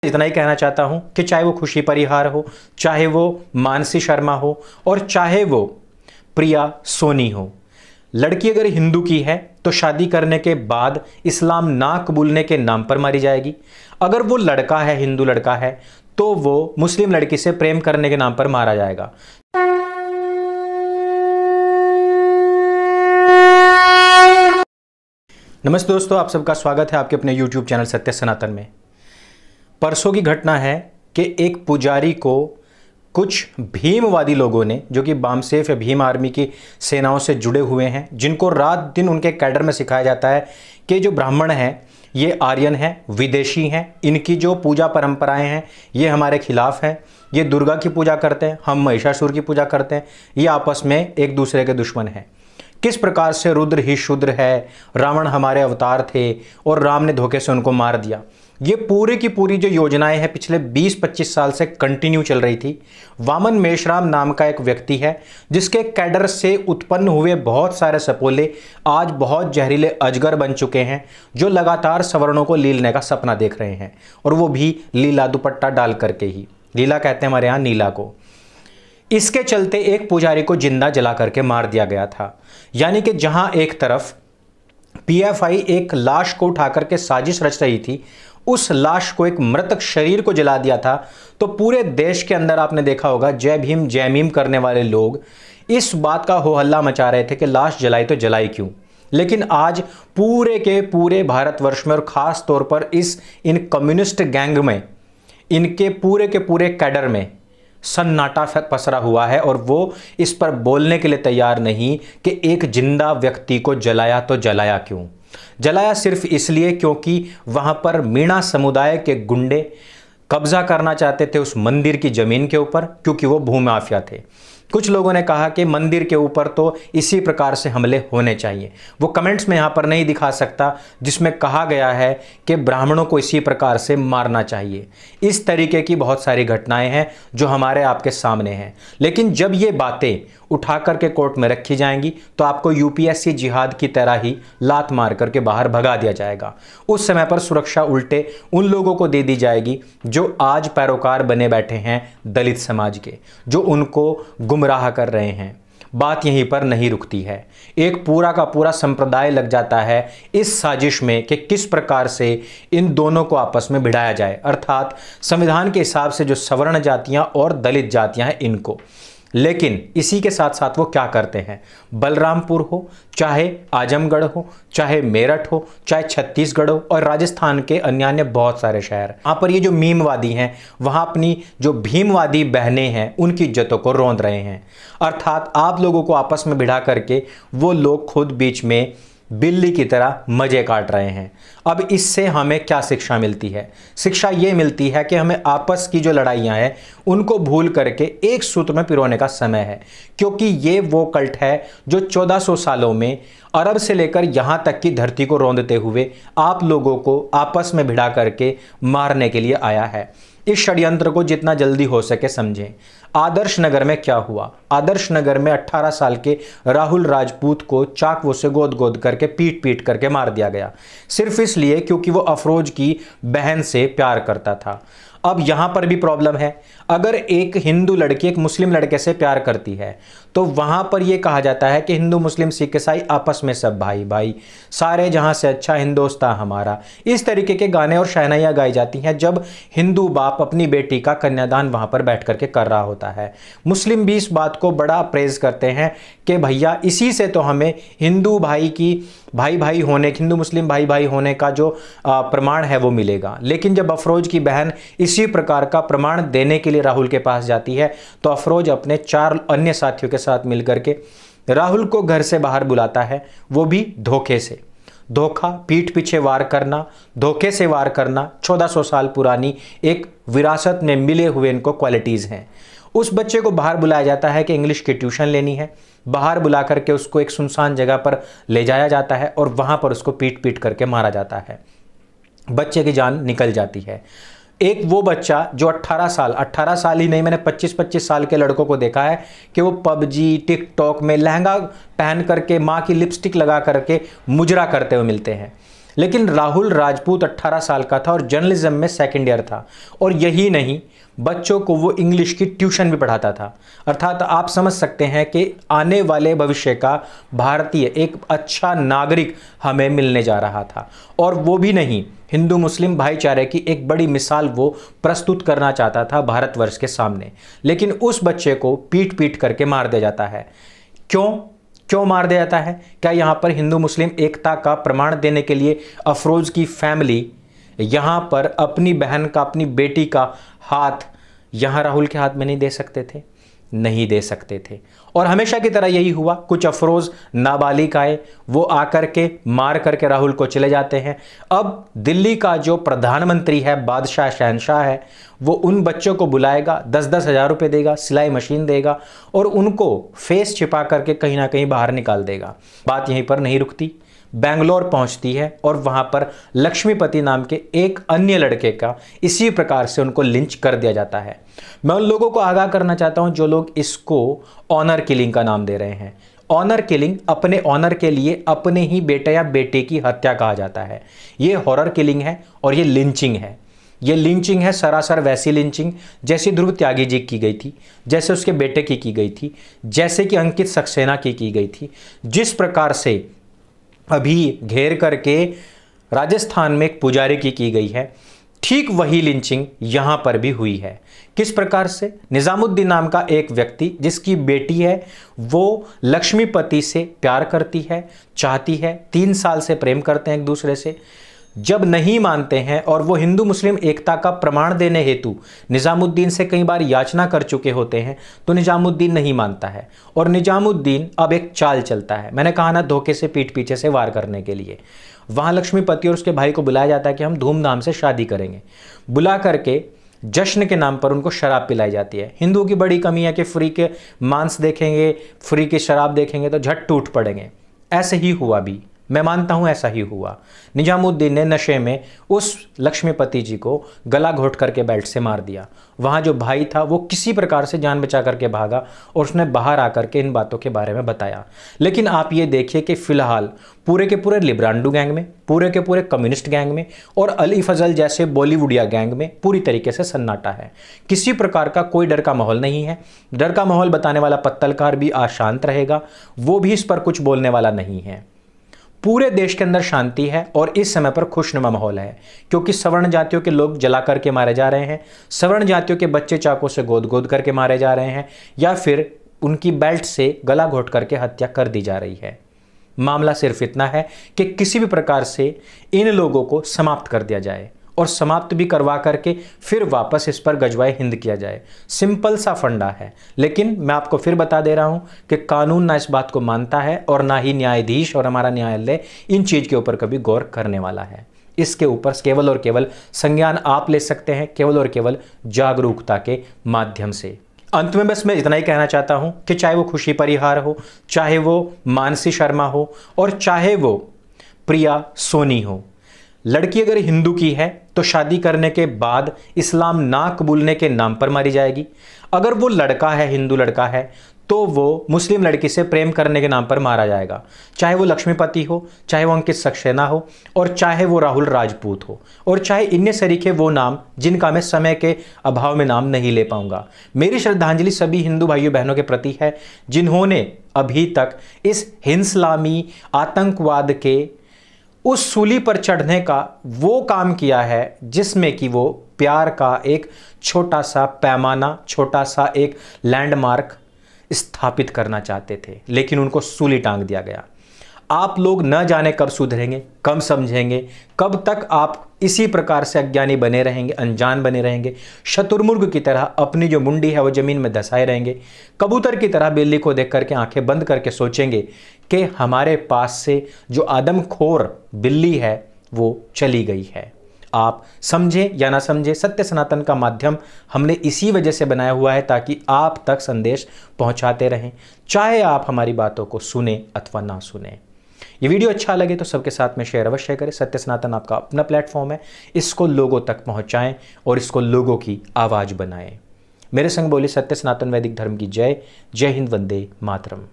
इतना ही कहना चाहता हूं कि चाहे वो खुशी परिहार हो, चाहे वो मानसी शर्मा हो और चाहे वो प्रिया सोनी हो, लड़की अगर हिंदू की है तो शादी करने के बाद इस्लाम ना कबूलने के नाम पर मारी जाएगी। अगर वो लड़का है, हिंदू लड़का है, तो वो मुस्लिम लड़की से प्रेम करने के नाम पर मारा जाएगा। नमस्ते दोस्तों, आप सबका स्वागत है आपके अपने YouTube चैनल सत्य सनातन में। परसों की घटना है कि एक पुजारी को कुछ भीमवादी लोगों ने, जो कि बामसेफ या भीम आर्मी की सेनाओं से जुड़े हुए हैं, जिनको रात दिन उनके कैडर में सिखाया जाता है कि जो ब्राह्मण हैं ये आर्यन हैं, विदेशी हैं, इनकी जो पूजा परंपराएं हैं ये हमारे खिलाफ हैं, ये दुर्गा की पूजा करते हैं, हम महिषासुर की पूजा करते हैं, ये आपस में एक दूसरे के दुश्मन हैं। किस प्रकार से रुद्र ही शूद्र है, रावण हमारे अवतार थे और राम ने धोखे से उनको मार दिया। ये पूरी की पूरी जो योजनाएं हैं पिछले 20-25 साल से कंटिन्यू चल रही थी। वामन मेश्राम नाम का एक व्यक्ति है जिसके कैडर से उत्पन्न हुए बहुत सारे सपोले आज बहुत जहरीले अजगर बन चुके हैं, जो लगातार सवर्णों को लीलने का सपना देख रहे हैं, और वो भी लीला दुपट्टा डाल करके ही। लीला कहते हैं हमारे यहाँ नीला को। इसके चलते एक पुजारी को जिंदा जला करके मार दिया गया था। यानी कि जहां एक तरफ पीएफआई एक लाश को उठा करके साजिश रच रही थी, उस लाश को, एक मृतक शरीर को जला दिया था, तो पूरे देश के अंदर आपने देखा होगा जय भीम जय मीम करने वाले लोग इस बात का हो हल्ला मचा रहे थे कि लाश जलाई तो जलाई क्यों। लेकिन आज पूरे के पूरे भारतवर्ष में और खास तौर पर इन कम्युनिस्ट गैंग में, इनके पूरे के पूरे कैडर में सन्नाटा पसरा हुआ है, और वो इस पर बोलने के लिए तैयार नहीं कि एक जिंदा व्यक्ति को जलाया तो जलाया क्यों। जलाया सिर्फ इसलिए क्योंकि वहां पर मीणा समुदाय के गुंडे कब्जा करना चाहते थे उस मंदिर की जमीन के ऊपर, क्योंकि वो भूमाफिया थे। कुछ लोगों ने कहा कि मंदिर के ऊपर तो इसी प्रकार से हमले होने चाहिए। वो कमेंट्स में यहां पर नहीं दिखा सकता जिसमें कहा गया है कि ब्राह्मणों को इसी प्रकार से मारना चाहिए। इस तरीके की बहुत सारी घटनाएं हैं जो हमारे आपके सामने हैं। लेकिन जब ये बातें उठा करके कोर्ट में रखी जाएंगी तो आपको यूपीएससी जिहाद की तरह ही लात मार करके बाहर भगा दिया जाएगा। उस समय पर सुरक्षा उल्टे उन लोगों को दे दी जाएगी जो आज पैरोकार बने बैठे हैं दलित समाज के, जो उनको गुमराह कर रहे हैं। बात यहीं पर नहीं रुकती है, एक पूरा का पूरा संप्रदाय लग जाता है इस साजिश में कि किस प्रकार से इन दोनों को आपस में भिड़ाया जाए, अर्थात संविधान के हिसाब से जो सवर्ण जातियां और दलित जातियां हैं इनको। लेकिन इसी के साथ साथ वो क्या करते हैं, बलरामपुर हो, चाहे आजमगढ़ हो, चाहे मेरठ हो, चाहे छत्तीसगढ़ हो, और राजस्थान के अन्य बहुत सारे शहर, वहां पर ये जो मीमवादी हैं वहां अपनी जो भीमवादी बहनें हैं उनकी इज्जतों को रौंद रहे हैं। अर्थात आप लोगों को आपस में भिड़ा करके वो लोग खुद बीच में बिल्ली की तरह मजे काट रहे हैं। अब इससे हमें क्या शिक्षा मिलती है? शिक्षा ये मिलती है कि हमें आपस की जो लड़ाइयाँ हैं उनको भूल करके एक सूत्र में पिरोने का समय है, क्योंकि ये वो कल्ट है जो 1400 सालों में अरब से लेकर यहाँ तक की धरती को रौंदते हुए आप लोगों को आपस में भिड़ा करके मारने के लिए आया है। इस षड्यंत्र को जितना जल्दी हो सके समझें। आदर्श नगर में क्या हुआ? आदर्श नगर में 18 साल के राहुल राजपूत को चाकू से गोद गोद करके पीट पीट करके मार दिया गया, सिर्फ इसलिए क्योंकि वो अफरोज की बहन से प्यार करता था। अब यहां पर भी प्रॉब्लम है। अगर एक हिंदू लड़की एक मुस्लिम लड़के से प्यार करती है तो वहां पर यह कहा जाता है कि हिंदू मुस्लिम सिख ईसाई आपस में सब भाई भाई, सारे जहां से अच्छा हिंदुस्तान हमारा, इस तरीके के गाने और शहनाइयां गाई जाती हैं जब हिंदू बाप अपनी बेटी का कन्यादान वहां पर बैठ करके कर रहा होता है। मुस्लिम भी इस बात को बड़ा प्रेज करते हैं कि भैया इसी से तो हमें हिंदू भाई की भाई भाई होने, हिंदू मुस्लिम भाई भाई होने का जो प्रमाण है वो मिलेगा। लेकिन जब अफरोज की बहन इसी प्रकार का प्रमाण देने के लिए राहुल के पास जाती है तो अफरोज अपने 4 अन्य साथियों के साथ मिलकर के राहुल को घर से बाहर बुलाता है, वो भी धोखे से। धोखा, पीठ पीछे वार करना, धोखे से वार करना 1400 साल पुरानी एक विरासत में मिले हुए इनको क्वालिटीज़ हैं। उस बच्चे को बाहर बुलाया जाता है कि इंग्लिश की ट्यूशन लेनी है। बाहर बुला करके उसको एक सुनसान जगह पर ले जाया जाता है और वहां पर उसको पीट पीट करके मारा जाता है। बच्चे की जान निकल जाती है। एक वो बच्चा जो 18 साल ही नहीं, मैंने 25-25 साल के लड़कों को देखा है कि वो पबजी, टिकटॉक में लहंगा पहन करके माँ की लिपस्टिक लगा करके मुजरा करते हुए मिलते हैं। लेकिन राहुल राजपूत 18 साल का था और जर्नलिज्म में सेकंड ईयर था। और यही नहीं, बच्चों को वो इंग्लिश की ट्यूशन भी पढ़ाता था। अर्थात आप समझ सकते हैं कि आने वाले भविष्य का भारतीय एक अच्छा नागरिक हमें मिलने जा रहा था। और वो भी नहीं, हिंदू मुस्लिम भाईचारे की एक बड़ी मिसाल वो प्रस्तुत करना चाहता था भारतवर्ष के सामने। लेकिन उस बच्चे को पीट पीट करके मार दिया जाता है। क्यों मार दिया जाता है? क्या यहां पर हिंदू मुस्लिम एकता का प्रमाण देने के लिए अफरोज की फैमिली यहां पर अपनी बहन का, अपनी बेटी का हाथ यहां राहुल के हाथ में नहीं दे सकते थे? नहीं दे सकते थे। और हमेशा की तरह यही हुआ। कुछ अफरोज नाबालिग आए, वो आकर के मार करके राहुल को चले जाते हैं। अब दिल्ली का जो प्रधानमंत्री है, बादशाह शहनशाह है, वो उन बच्चों को बुलाएगा, 10-10 हज़ार रुपये देगा, सिलाई मशीन देगा और उनको फेस छिपा करके कहीं ना कहीं बाहर निकाल देगा। बात यहीं पर नहीं रुकती, बेंगलोर पहुंचती है और वहां पर लक्ष्मीपति नाम के एक अन्य लड़के का इसी प्रकार से उनको लिंच कर दिया जाता है। मैं उन लोगों को आगाह करना चाहता हूं जो लोग इसको ऑनर किलिंग का नाम दे रहे हैं। ऑनर किलिंग अपने ऑनर के लिए अपने ही बेटे या बेटे की हत्या कहा जाता है। यह हॉरर किलिंग है और यह लिंचिंग है। यह लिंचिंग है सरासर वैसी लिंचिंग जैसी ध्रुव त्यागी जी की गई थी, जैसे उसके बेटे की गई थी, जैसे कि अंकित सक्सेना की गई थी। जिस प्रकार से अभी घेर करके राजस्थान में एक पुजारी की गई है, ठीक वही लिंचिंग यहां पर भी हुई है। किस प्रकार से? निजामुद्दीन नाम का एक व्यक्ति जिसकी बेटी है, वो लक्ष्मीपति से प्यार करती है, चाहती है, 3 साल से प्रेम करते हैं एक दूसरे से। जब नहीं मानते हैं और वो हिंदू मुस्लिम एकता का प्रमाण देने हेतु निजामुद्दीन से कई बार याचना कर चुके होते हैं, तो निजामुद्दीन नहीं मानता है और निजामुद्दीन अब एक चाल चलता है। मैंने कहा ना, धोखे से पीठ पीछे से वार करने के लिए। वहां लक्ष्मीपति और उसके भाई को बुलाया जाता है कि हम धूमधाम से शादी करेंगे। बुला करके जश्न के नाम पर उनको शराब पिलाई जाती है। हिंदुओं की बड़ी कमी है कि फ्री के मांस देखेंगे, फ्री की शराब देखेंगे तो झट टूट पड़ेंगे। ऐसे ही हुआ भी, मैं मानता हूं ऐसा ही हुआ। निजामुद्दीन ने नशे में उस लक्ष्मीपति जी को गला घोट करके बेल्ट से मार दिया। वहां जो भाई था वो किसी प्रकार से जान बचा करके भागा और उसने बाहर आकर के इन बातों के बारे में बताया। लेकिन आप ये देखिए कि फिलहाल पूरे के पूरे लिब्रांडू गैंग में, पूरे के पूरे कम्युनिस्ट गैंग में और अली फजल जैसे बॉलीवुडिया गैंग में पूरी तरीके से सन्नाटा है। किसी प्रकार का कोई डर का माहौल नहीं है। डर का माहौल बताने वाला पत्तलकार भी अशांत रहेगा, वो भी इस पर कुछ बोलने वाला नहीं है। पूरे देश के अंदर शांति है और इस समय पर खुशनुमा माहौल है, क्योंकि सवर्ण जातियों के लोग जला करके मारे जा रहे हैं, सवर्ण जातियों के बच्चे चाकू से गोद गोद करके मारे जा रहे हैं या फिर उनकी बेल्ट से गला घोट करके हत्या कर दी जा रही है। मामला सिर्फ इतना है कि किसी भी प्रकार से इन लोगों को समाप्त कर दिया जाए और समाप्त भी करवा करके फिर वापस इस पर गजवाए हिंद किया जाए। सिंपल सा फंडा है। लेकिन मैं आपको फिर बता दे रहा हूं कि कानून ना इस बात को मानता है और ना ही न्यायाधीश और हमारा न्यायालय इन चीज के ऊपर कभी गौर करने वाला है। इसके ऊपर केवल और केवल संज्ञान आप ले सकते हैं, केवल और केवल जागरूकता के माध्यम से। अंत में बस मैं इतना ही कहना चाहता हूं कि चाहे वो खुशी परिहार हो, चाहे वो मानसी शर्मा हो और चाहे वो प्रिया सोनी हो, लड़की अगर हिंदू की है तो शादी करने के बाद इस्लाम ना कबूलने के नाम पर मारी जाएगी। अगर वो लड़का है, हिंदू लड़का है, तो वो मुस्लिम लड़की से प्रेम करने के नाम पर मारा जाएगा। चाहे वो लक्ष्मीपति हो, चाहे वो अंकित सक्सेना हो और चाहे वो राहुल राजपूत हो और चाहे इन्ने सरीखे वो नाम जिनका मैं समय के अभाव में नाम नहीं ले पाऊंगा। मेरी श्रद्धांजलि सभी हिंदू भाइयों बहनों के प्रति है जिन्होंने अभी तक इस हिंसलामी आतंकवाद के उस सूली पर चढ़ने का वो काम किया है जिसमें कि वो प्यार का एक छोटा सा पैमाना, छोटा सा एक लैंडमार्क स्थापित करना चाहते थे, लेकिन उनको सूली टांग दिया गया। आप लोग न जाने कब सुधरेंगे, कब समझेंगे, कब तक आप इसी प्रकार से अज्ञानी बने रहेंगे, अनजान बने रहेंगे, शतुरमुर्ग की तरह अपनी जो मुंडी है वो जमीन में धसाए रहेंगे, कबूतर की तरह बिल्ली को देख करके आंखें बंद करके सोचेंगे कि हमारे पास से जो आदमखोर बिल्ली है वो चली गई है। आप समझें या ना समझें, सत्य सनातन का माध्यम हमने इसी वजह से बनाया हुआ है ताकि आप तक संदेश पहुंचाते रहें, चाहे आप हमारी बातों को सुने अथवा ना सुने। ये वीडियो अच्छा लगे तो सबके साथ में शेयर अवश्य करें। सत्य सनातन आपका अपना प्लेटफॉर्म है, इसको लोगों तक पहुंचाएं और इसको लोगों की आवाज बनाएं। मेरे संग बोली सत्य सनातन वैदिक धर्म की जय। जय हिंद, वंदे मातरम।